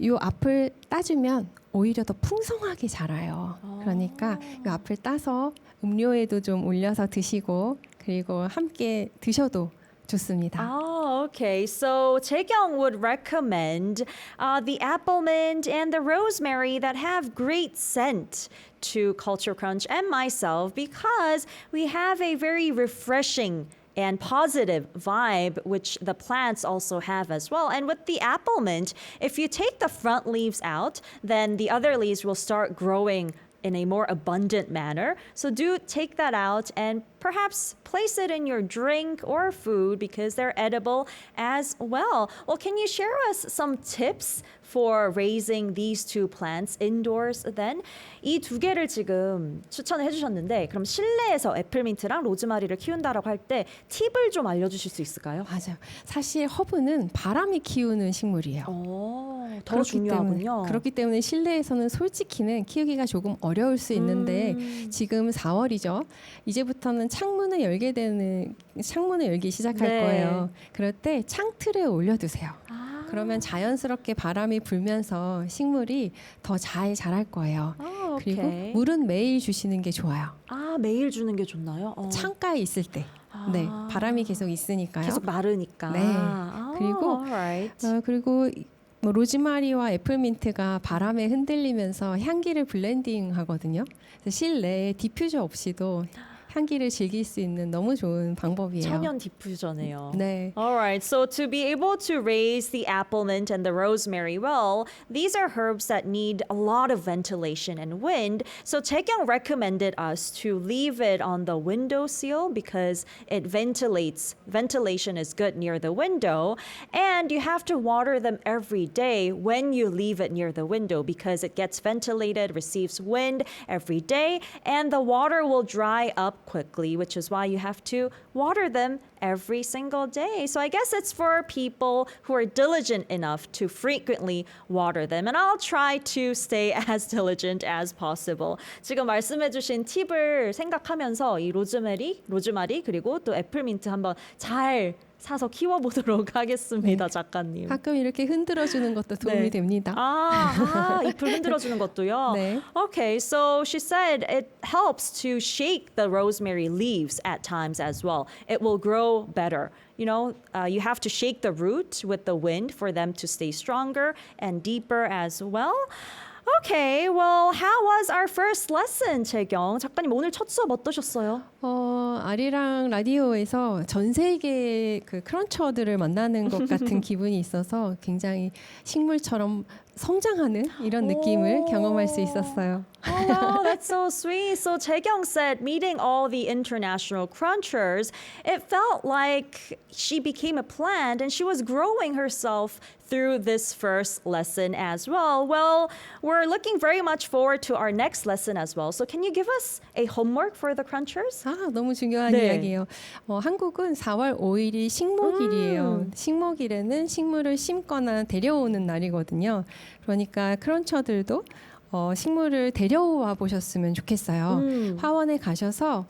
요 앞을 따주면 오히려 더 풍성하게 자라요. 그러니까 이 앞을 따서 음료에도 좀 올려서 드시고 그리고 함께 드셔도 좋습니다. Oh, okay. So Jaekyung would recommend the apple mint and the rosemary that have great scent to Culture Crunch and myself because we have a very refreshing and positive vibe, which the plants also have as well. And with the apple mint, if you take the front leaves out, then the other leaves will start growing in a more abundant manner. So do take that out and perhaps place it in your drink or food because they're edible as well. Well, can you share us some tips for raising these two plants indoors then? 이 두 개를 지금 추천을 해주셨는데 그럼 실내에서 애플민트랑 로즈마리를 키운다라고 할 때 팁을 좀 알려주실 수 있을까요? 맞아요. 사실 허브는 바람이 키우는 식물이에요. 더 중요하군요. 그렇기 때문에 실내에서는 솔직히는 키우기가 조금 어려울 수 있는데 지금 4월이죠. 이제부터는 창문을 열기 시작할 네. 거예요. 그럴 때 창틀에 올려두세요. 그러면 자연스럽게 바람이 불면서 식물이 더 잘 자랄 거예요. 그리고 물은 매일 주시는 게 좋아요. 매일 주는 게 좋나요? 창가에 있을 때. 네, 바람이 계속 있으니까요. 계속 마르니까. 네. 그리고 그리고 뭐 로즈마리와 애플민트가 바람에 흔들리면서 향기를 블렌딩 하거든요. 그래서 실내에 디퓨저 없이도 향기를 즐길 수 있는 너무 좋은 방법이에요. 천연 디퓨저네요. 네. Alright, so to be able to raise the apple mint and the rosemary well, these are herbs that need a lot of ventilation and wind. So Jaekyung recommended us to leave it on the windowsill because it ventilates. Ventilation is good near the window. And you have to water them every day when you leave it near the window because it gets ventilated, receives wind every day, and the water will dry up quickly, which is why you have to water them every single day. So I guess it's for people who are diligent enough to frequently water them. And I'll try to stay as diligent as possible. 지금 말씀해주신 팁을 생각하면서 이 로즈마리 그리고 또 애플민트 한번 잘 사서 키워보도록 하겠습니다, 작가님. 가끔 이렇게 흔들어주는 것도 도움이 됩니다. 잎을 흔들어주는 것도요? 네. Okay, so she said it helps to shake the rosemary leaves at times as well. It will grow better. You know, you have to shake the root with the wind for them to stay stronger and deeper as well. Okay, well, how was our first lesson, 재경? 작가님 오늘 첫 수업 어떠셨어요? 아리랑 라디오에서 전 세계 그 크런처들을 만나는 것 같은 기분이 있어서 굉장히 식물처럼 성장하는 이런 느낌을 경험할 수 있었어요. Oh wow, that's so sweet. So Chae-kyung said meeting all the international crunchers, it felt like she became a plant and she was growing herself through this first lesson as well. Well, we're looking very much forward to our next lesson as well. So can you give us a homework for the crunchers? 너무 중요한 네. 이야기예요. 한국은 4월 5일이 식목일이에요. 식목일에는 식물을 심거나 데려오는 날이거든요. 그러니까 크런처들도 식물을 데려와 보셨으면 좋겠어요. 화원에 가셔서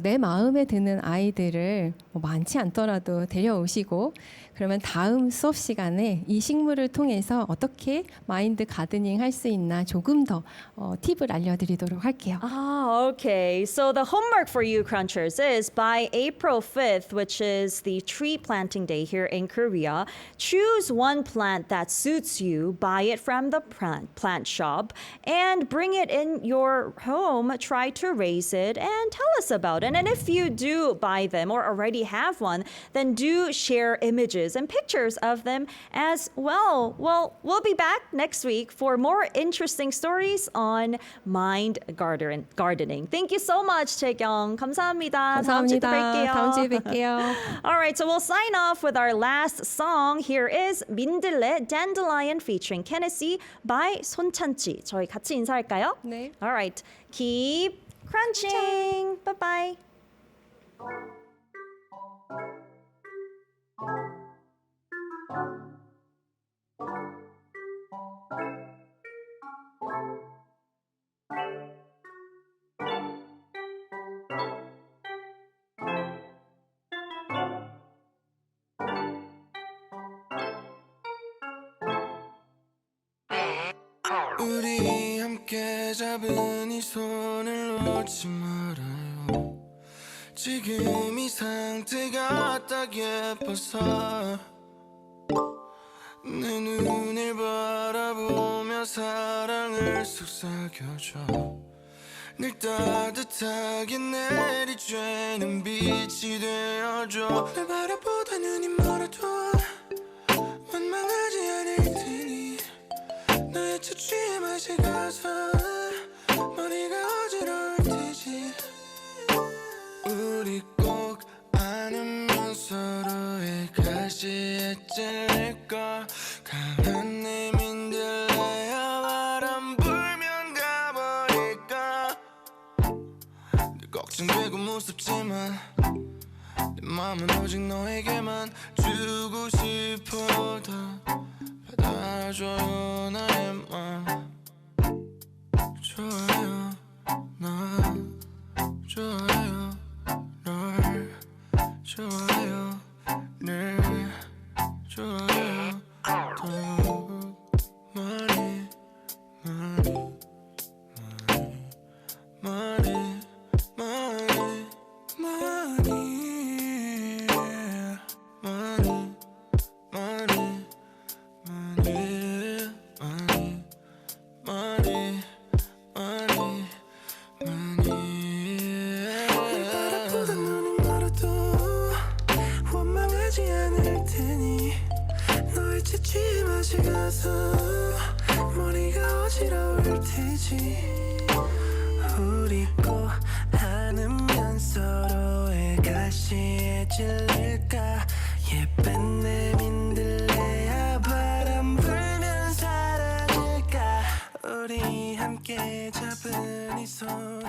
내 마음에 드는 아이들을 많지 않더라도 데려오시고 그러면 다음 수업 시간에 이 식물을 통해서 어떻게 마인드 가드닝 할 수 있나 조금 더 팁을 알려드리도록 할게요. Okay. So the homework for you crunchers is by April 5th, which is the tree planting day here in Korea, choose one plant that suits you, buy it from the plant shop, and bring it in your home. Try to raise it and tell us about it. And if you do buy them or already have one, then do share images and pictures of them as well. Well, we'll be back next week for more interesting stories on mind gardening. Thank you so much, Chae-kyung. 감사합니다. 다음 주에 또 뵐게요. 다음 주에 뵐게요. All right, so we'll sign off with our last song. Here is 민들레 Dandelion featuring Kennedy by 손찬치. 저희 같이 인사할까요? 네. All right, keep crunching. Bye-bye. 우리 함께 잡은 이 손을 놓지 말아요. 지금 이 상태가 딱 예뻐서 내 눈을 바라보며 사랑을 속삭여줘. 늘 따뜻하게 내리쬐는 빛이 되어줘. 날 바라보다 눈이 멀어도 원망하지 않을 테니 너의 초취에 맛이 가서 머리가 어지러울 테지. 우리 꼭 안으면 서로의 가시에 찔릴까. 강한 내 민들레야 바람 불면 가버릴까. 늘 걱정되고 무섭지만 내 마음은 오직 너에게만 주고 싶어. 다 받아줘요 나의 맘. 좋아요 나 좋아요 널 좋아요 늘 좋아요 더욱 많이 많이 많이 많이 많이 많이 많이 바라보다 눈이 멀어도 원망하지 않을 테니 너의 지치에 맛이 가서 머리가 어지러울 테지. 우리 꼭 안으면 서로의 가시에 찔릴까. 예쁜 내 민들레야 바람 불면 사라질까. 우리 함께 잡은 이 손